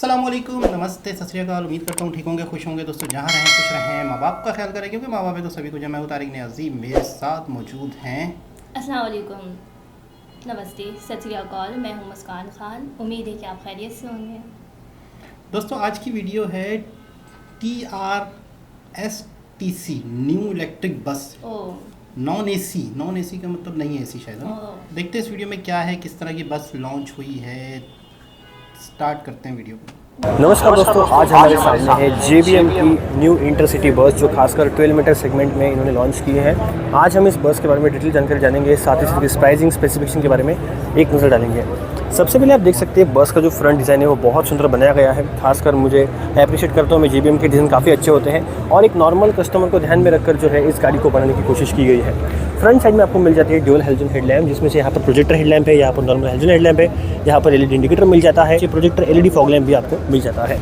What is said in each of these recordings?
अस्सलामुअलैकुम, नमस्ते, सत श्री अकाल। उम्मीद करता हूँ ठीक होंगे, खुश होंगे दोस्तों। जहाँ रहें खुश रहें, माँ बाप का ख्याल करें क्योंकि माँ बाप है तो सभी को। मैं हूँ तारिक अजीम, मेरे साथ मौजूद हैं। अस्सलाम वालेकुम, नमस्ते, सत श्री अकाल। मैं हूँ मुस्कान खान। उम्मीद है कि आप खैरियत से होंगे। दोस्तों आज की वीडियो है TRSTC new electric bus, non AC का मतलब नहीं है एसी शायद है। देखते हैं इस वीडियो में क्या है, किस तरह की बस लॉन्च हुई है। स्टार्ट करते हैं वीडियो को। नमस्कार दोस्तों, आज हमारे सामने है JBM की न्यू इंटरसिटी बस जो खासकर 12 मीटर सेगमेंट में इन्होंने लॉन्च की है। आज हम इस बस के बारे में डिटेल जानकारी जानेंगे, साथ ही साथ प्राइसिंग स्पेसिफिकेशन के बारे में एक नज़र डालेंगे। सबसे पहले आप देख सकते हैं बस का जो फ्रंट डिज़ाइन है वो बहुत सुंदर बनाया गया है। खासकर मुझे अप्रिशिएट करता हूँ मैं, JBM के डिज़ाइन काफ़ी अच्छे होते हैं और एक नॉर्मल कस्टमर को ध्यान में रखकर जो है इस गाड़ी को बनाने की कोशिश की गई है। फ्रंट साइड में आपको मिल जाती है ड्यूल हेलोजन हेडलैम्प, जिसमें से यहाँ पर प्रोजेक्टर हेडलैम्प है, यहाँ पर नॉर्मल हेलोजन हेडलैम्प है, यहाँ पर LED इंडिकेटर मिल जाता है, प्रोजेक्टर LED फॉग लैम्प भी आपको मिल जाता है।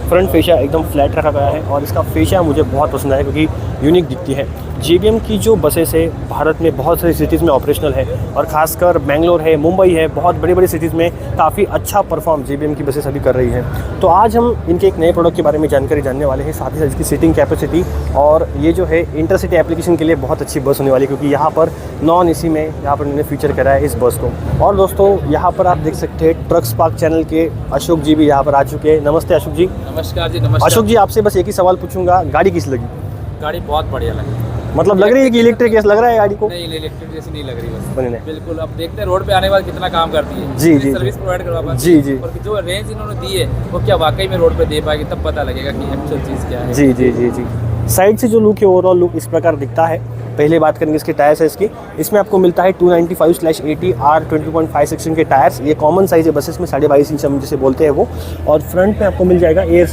फ्रंट फेशिया एकदम फ्लैट रखा गया है और इसका फेशिया मुझे बहुत पसंद आया क्योंकि यूनिक दिखती है। JBM की जो बसेस है भारत में बहुत सारी सिटीज़ में ऑपरेशनल है और ख़ासकर बेंगलोर है, मुंबई है, बहुत बड़ी बड़ी सिटीज़ में काफ़ी अच्छा परफॉर्म JBM की बसेस अभी कर रही हैं। तो आज हम इनके एक नए प्रोडक्ट के बारे में जानकारी जानने वाले हैं, साथ ही साथ इसकी सीटिंग कैपेसिटी। और ये जो है इंटरसिटी एप्लीकेशन के लिए बहुत अच्छी बस होने वाली है क्योंकि यहाँ पर नॉन AC में यहाँ पर इन्होंने फीचर करा है इस बस को। और दोस्तों यहाँ पर आप देख सकते हैं ट्रक स्पार्क चैनल के अशोक जी भी यहाँ पर आ चुके हैं। नमस्ते अशोक जी। नमस्कार जी। नमस्कार अशोक जी, आपसे बस एक ही सवाल पूछूंगा, गाड़ी किस लगी? गाड़ी बहुत बढ़िया लगी। मतलब लग रही है कि इलेक्ट्रिक जैसा लग रहा है गाड़ी को? नहीं, इलेक्ट्रिक जैसी नहीं लग रही बस। नहीं। बिल्कुल, अब देखते हैं रोड पे आने के बाद कितना काम करती है। जी जी, सर्विस प्रोवाइड करवा पाती जी जी, और जो रेंज इन्होंने दी है वो क्या वाकई में रोड पे दे पाएगी, तब पता लगेगा कि एक्चुअल चीज़ क्या है। जी जी जी जी। साइड से जो लुक है, ओवरऑल लुक इस प्रकार दिखता है। पहले बात करेंगे इसके टायर्स है इसकी। इसमें आपको मिलता है 295/80 R20.5 सेक्शन के टायर्स। ये कॉमन साइज है बसेस में, 22.5 इंच हम जिसे बोलते हैं वो। और फ्रंट में आपको मिल जाएगा एयर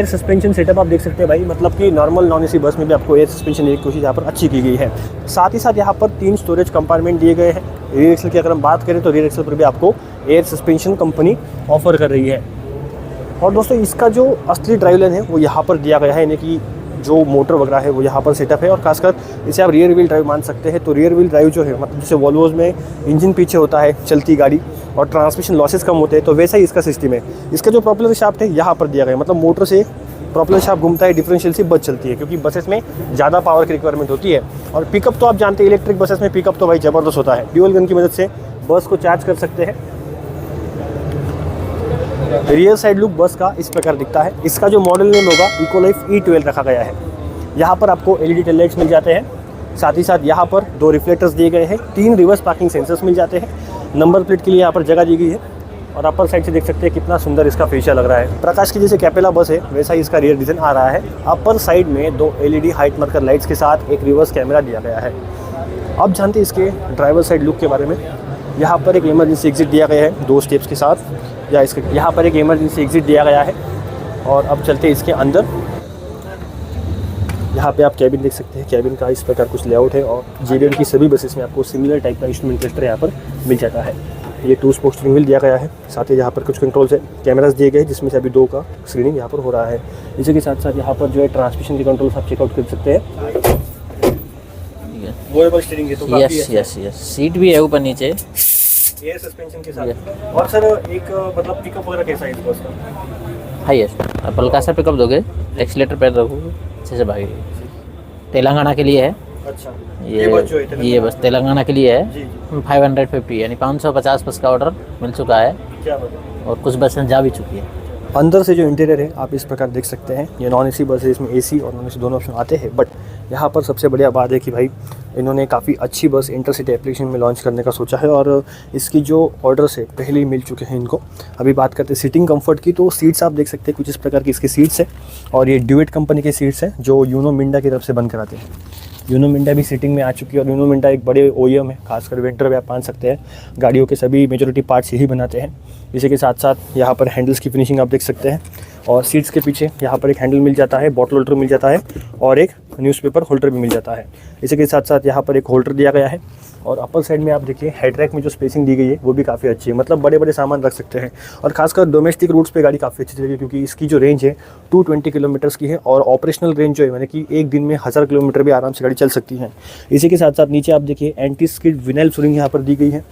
सस्पेंशन सेटअप। आप देख सकते हैं भाई, मतलब कि नॉर्मल नॉन AC बस में भी आपको एयर सस्पेंशन की कोशिश यहाँ पर अच्छी की गई है। साथ ही साथ यहाँ पर 3 स्टोरेज कंपार्टमेंट दिए गए हैं। रियर एक्सल की अगर हम बात करें तो रियर एक्सल पर भी आपको एयर सस्पेंशन कंपनी ऑफर कर रही है। और दोस्तों इसका जो असली ड्राइव लाइन है वो यहाँ पर दिया गया है, यानी कि जो मोटर वगैरह है वो यहाँ पर सेटअप है। और खासकर इसे आप रियर व्हील ड्राइव मान सकते हैं। तो रियर व्हील ड्राइव जो है, मतलब जैसे वॉल्वोज में इंजन पीछे होता है चलती गाड़ी और ट्रांसमिशन लॉसेस कम होते हैं, तो वैसा ही इसका सिस्टम है। इसका जो प्रोपेलर शाफ्ट है यहाँ पर दिया गया है, मतलब मोटर से प्रोपेलर शाफ्ट घूमता है, डिफरेंशियल से बस चलती है क्योंकि बसेस में ज़्यादा पावर की रिक्वायरमेंट होती है। और पिकअप तो आप जानते हैं, इलेक्ट्रिक बसेस में पिकअप तो भाई ज़बरदस्त होता है। ड्यूल गन की मदद से बस को चार्ज कर सकते हैं। रियर साइड लुक बस का इस प्रकार दिखता है। इसका जो मॉडल नेम होगा इकोलाइफ E12 रखा गया है। यहाँ पर आपको LED टेल लाइट्स मिल जाते हैं। साथ ही साथ यहाँ पर 2 रिफ्लेक्टर्स दिए गए हैं, 3 रिवर्स पार्किंग सेंसर्स मिल जाते हैं। नंबर प्लेट के लिए यहाँ पर जगह दी गई है। और अपर साइड से देख सकते हैं कितना सुंदर इसका फेशिया लग रहा है। प्रकाश की जैसे कैपेला बस है वैसा ही इसका रियर डिज़ाइन आ रहा है। अपर साइड में 2 LED हाइट मार्कर लाइट्स के साथ एक रिवर्स कैमरा दिया गया है। अब जानते हैं इसके ड्राइवर साइड लुक के बारे में। यहाँ पर एक इमरजेंसी एग्जिट दिया गया है 2 स्टेप्स के साथ, या इसके यहाँ पर एक इमरजेंसी एग्जिट दिया गया है। और अब चलते हैं इसके अंदर। यहाँ पे आप कैबिन देख सकते हैं, कैबिन का इस प्रकार कुछ लेआउट है। और JBM की सभी बसेस में आपको सिमिलर टाइप का इंस्ट्रूमेंट क्लस्टर यहाँ पर मिल जाता है। ये 2 स्पोक स्टीयरिंग व्हील दिया गया है। साथ ही यहाँ पर कुछ कंट्रोल्स है, कैमरास दिए गए हैं जिसमें से अभी 2 का स्क्रीनिंग यहाँ पर हो रहा है। इसी के साथ साथ यहाँ पर जो है ट्रांसमिशन के कंट्रोल्स आप चेकआउट कर सकते हैं। वोएबल स्टीयरिंग है तो काफी यस सीट भी है ऊपर नीचे, एयर सस्पेंशन के साथ। और सर एक मतलब पिकअप वगैरह कैसा है इस बस का? हाईएस्ट आप हल्का सा पिकअप दोगे, एक्सीलेटर पैर रखोगे, अच्छे से भागेगी। तेलंगाना के लिए है। अच्छा, ये बस तेलंगाना के लिए है। 550 यानी 550 बस का ऑर्डर मिल चुका है। क्या बात है। और कुछ बसें जा भी चुकी है। अंदर से जो इंटीरियर है आप इस प्रकार देख सकते हैं। ये नॉन AC बस है, इसमें AC और नॉन AC दोनों ऑप्शन आते हैं। बट यहाँ पर सबसे बढ़िया बात है कि भाई इन्होंने काफ़ी अच्छी बस इंटरसिटी एप्लीकेशन में लॉन्च करने का सोचा है और इसकी जो ऑर्डर्स है पहले ही मिल चुके हैं इनको। अभी बात करते हैं सीटिंग कंफर्ट की, तो सीट्स आप देख सकते हैं कुछ इस प्रकार की इसकी सीट्स है। और ये ड्यूएट कंपनी के सीट्स हैं जो यूनो मिंडा की तरफ से बन कर आते हैं। यूनो मिंडा भी सीटिंग में आ चुकी है और यूनो मिंडा एक बड़े OEM है, खासकर विंटर में आप मान सकते हैं गाड़ियों के सभी मेजॉरिटी पार्ट्स यही बनाते हैं। इसी के साथ साथ यहाँ पर हैंडल्स की फिनिशिंग आप देख सकते हैं। और सीट्स के पीछे यहाँ पर एक हैंडल मिल जाता है, बॉटल होल्डर मिल जाता है और एक न्यूज़पेपर होल्डर भी मिल जाता है। इसी के साथ साथ यहाँ पर एक होल्डर दिया गया है। और अपर साइड में आप देखिए हेड रैक में जो स्पेसिंग दी गई है वो भी काफ़ी अच्छी है, मतलब बड़े बड़े सामान रख सकते हैं। और खासकर डोमेस्टिक रूट्स पे गाड़ी काफ़ी अच्छी चलेगी क्योंकि इसकी जो रेंज है 220 किलोमीटर्स की है और ऑपरेशनल रेंज जो है यानी कि एक दिन में 1000 किलोमीटर भी आराम से गाड़ी चल सकती है। इसी के साथ साथ नीचे आप देखिए एंटी स्किड विनाइल फ्लोरिंग यहाँ पर दी गई है।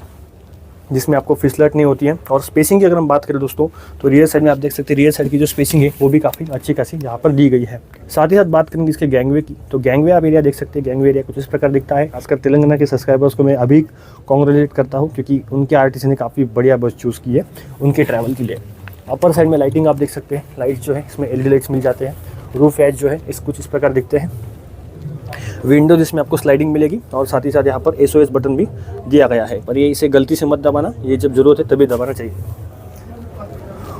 जिसमें आपको फिसलट नहीं होती है। और स्पेसिंग की अगर हम बात करें दोस्तों, तो रियर साइड में आप देख सकते हैं रियर साइड की जो स्पेसिंग है वो भी काफ़ी अच्छी खासी यहाँ पर दी गई है। साथ ही साथ बात करेंगे इसके गैंगवे की, तो गैंगवे आप एरिया देख सकते हैं। गैंगवे एरिया कुछ इस प्रकार दिखता है। खासकर तेलंगाना के सब्सक्राइबर्स को मैं अभी कॉन्ग्रेचुलेट करता हूँ, क्योंकि उनके आरटीसी ने काफ़ी बढ़िया बस चूज़ की है उनके ट्रैवल के लिए। अपर साइड में लाइटिंग आप देख सकते हैं, लाइट जो है इसमें एलईडी लाइट्स मिल जाते हैं। रूफ एज जो है इस कुछ इस प्रकार दिखते हैं। विंडो जिसमें आपको स्लाइडिंग मिलेगी और साथ ही साथ यहाँ पर SOS बटन भी दिया गया है, पर ये इसे गलती से मत दबाना, ये जब ज़रूरत है तभी दबाना चाहिए।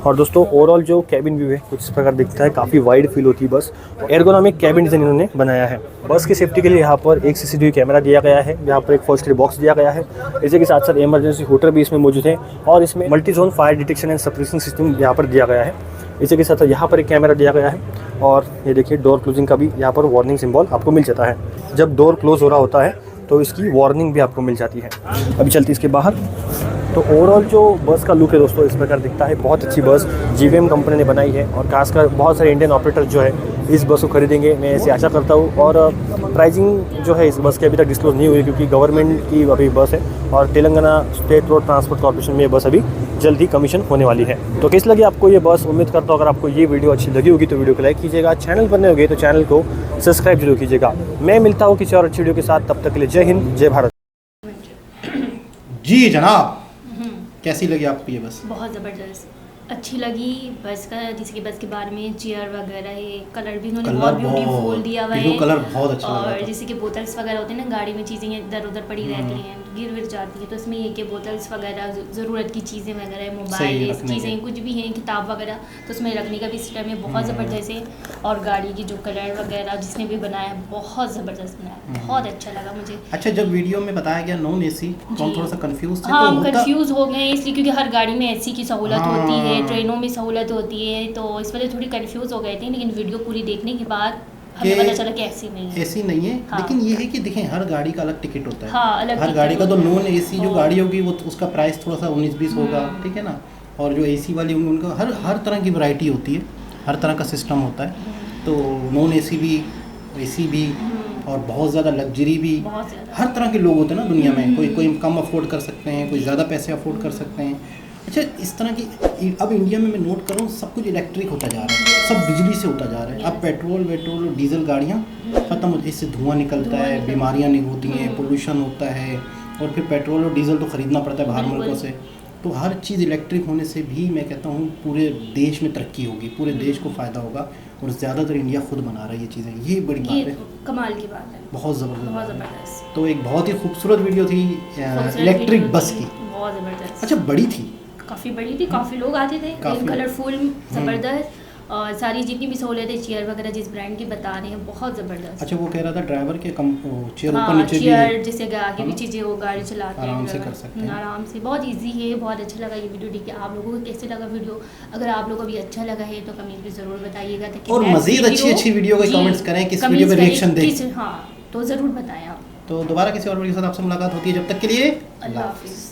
और दोस्तों ओवरऑल जो कैबिन व्यू है कुछ इस प्रकार दिखता है, काफ़ी वाइड फील होती है बस। एर्गोनॉमिक कैबिन डिज़ाइन इन्होंने बनाया है। बस की सेफ्टी के लिए यहाँ पर एक CCTV कैमरा दिया गया है, यहाँ पर एक फर्स्ट एड बॉक्स दिया गया है। इसी के साथ साथ इमरजेंसी हूटर भी इसमें मौजूद है और इसमें multi zone fire detection and suppression system यहाँ पर दिया गया है। इसी के साथ साथ यहाँ पर एक कैमरा दिया गया है और ये देखिए डोर क्लोजिंग का भी यहाँ पर वार्निंग सिंबल आपको मिल जाता है। जब डोर क्लोज हो रहा होता है तो इसकी वार्निंग भी आपको मिल जाती है। अभी चलती इसके बाहर, तो ओवरऑल जो बस का लुक है दोस्तों इस प्रकार दिखता है। बहुत अच्छी बस GVM कंपनी ने बनाई है और खासकर बहुत सारे इंडियन ऑपरेटर जो है इस बस को खरीदेंगे, मैं ऐसे आशा करता हूँ। और प्राइसिंग जो है इस बस की अभी तक डिस्क्लोज नहीं हुई, क्योंकि गवर्नमेंट की अभी बस है और Telangana state road transport corporation में ये बस अभी जल्द ही कमीशन होने वाली है। तो कैसी लगी आपको ये बस? उम्मीद करता हूँ अगर आपको ये वीडियो अच्छी लगी होगी तो वीडियो को लाइक कीजिएगा, चैनल पर नए होंगे तो चैनल को सब्सक्राइब जरूर कीजिएगा। मैं मिलता हूँ किसी और अच्छी वीडियो के साथ, तब तक के लिए जय हिंद जय भारत। जी जनाब, कैसी लगी आपको ये बस? बहुत ज़बरदस्त अच्छी लगी बस का। जैसे कि बस के बारे में चेयर वगैरह है, कलर भी उन्होंने बहुत ब्यूटीफुल दिया हुआ है। कलर बहुत अच्छा लगा और था। जैसे कि बोतल्स वगैरह होते हैं ना, गाड़ी में चीज़ें इधर उधर पड़ी रहती हैं, गिर विर जाती है, तो इसमें ये कि बोतल्स वगैरह ज़रूरत की चीज़ें वगैरह, मोबाइल चीज़ें कुछ भी हैं, किताब वगैरह, तो उसमें रखने का भी सिस्टम है, बहुत ज़बरदस्त है। और गाड़ी की जो कलर वगैरह जिसने भी बनाया बहुत ज़बरदस्त बनाया, बहुत अच्छा लगा मुझे। अच्छा, जब वीडियो में बताया गया नॉन AC तो हम थोड़ा सा कंफ्यूज थे। हाँ, हम कंफ्यूज हो गए इसलिए, क्योंकि हर गाड़ी में AC की सहूलत होती है, ट्रेनों में सहूलत होती है, तो इस वजह थोड़ी कंफ्यूज हो गए थे। लेकिन वीडियो पूरी देखने के बाद हमें पता चला कि ऐसी नहीं है। ऐसी नहीं है। हाँ। लेकिन ये है कि देखें हर गाड़ी का अलग टिकट होता है। हाँ, अलग हर गाड़ी का तो नॉन AC जो हाँ। गाड़ी होगी वो उसका प्राइस थोड़ा सा 19-20 होगा, ठीक है ना। और जो AC वाली होंगी उनका हर तरह की वैरायटी होती है, हर तरह का सिस्टम होता है। तो नॉन AC भी, AC भी और बहुत ज़्यादा लग्जरी भी, बहुत ज़्यादा। हर तरह के लोग होते हैं ना दुनिया में। कोई कम अफोर्ड कर सकते हैं, कोई ज़्यादा पैसे अफोर्ड कर सकते हैं। अच्छा, इस तरह की अब इंडिया में मैं नोट कर रहा हूँ सब कुछ इलेक्ट्रिक होता जा रहा है, सब बिजली से होता जा रहा है। अब पेट्रोल और डीजल गाड़ियाँ ख़त्म होती, इससे धुआं निकलता है, बीमारियाँ नहीं होती हैं, पोल्यूशन होता है, और फिर पेट्रोल और डीजल तो ख़रीदना पड़ता है बाहर मुल्कों से। तो हर चीज़ इलेक्ट्रिक होने से भी मैं कहता हूँ पूरे देश में तरक्की होगी, पूरे देश को फ़ायदा होगा। और ज़्यादातर इंडिया खुद बना रहा है ये चीज़ें, ये बड़ी बात है, कमाल की बात है, बहुत बहुत ज़बरदस्त। ज़बरदस्त। तो एक बहुत ही खूबसूरत वीडियो थी इलेक्ट्रिक बस की। बहुत ज़बरदस्त। अच्छा, बड़ी थी, काफ़ी बड़ी थी, काफ़ी लोग आते थे, काफ़ी। कलरफुल, ज़बरदस्त। और सारी जितनी भी सहूलियतें, चेयर वगैरह जिस ब्रांड की बता रहे हैं, बहुत ज़बरदस्त। अच्छा, वो कह रहा था ड्राइवर के चेयर ऊपर हाँ, नीचे भी चेयर जैसे आगे भी चीज़ें वो गाड़ी चलाते हैं, आराम से driver। कर सकते हैं। आराम से, बहुत इजी है, बहुत अच्छा लगा ये वीडियो देख के। आप लोगों को कैसे लगा वीडियो? अगर आप लोगों को भी अच्छा लगा है तो कमेंट में ज़रूर बताइएगा। ताकि और next मज़ीद अच्छी वीडियो के जी, कमेंट्स करें, किस comments वीडियो पे करें, रिएक्शन दें। हाँ, तो ज़रूर बताएं आप। तो दोबारा किसी और वीडियो के साथ आपसे मुलाकात होती है, जब तक के लिए अल्लाह हाफिज़।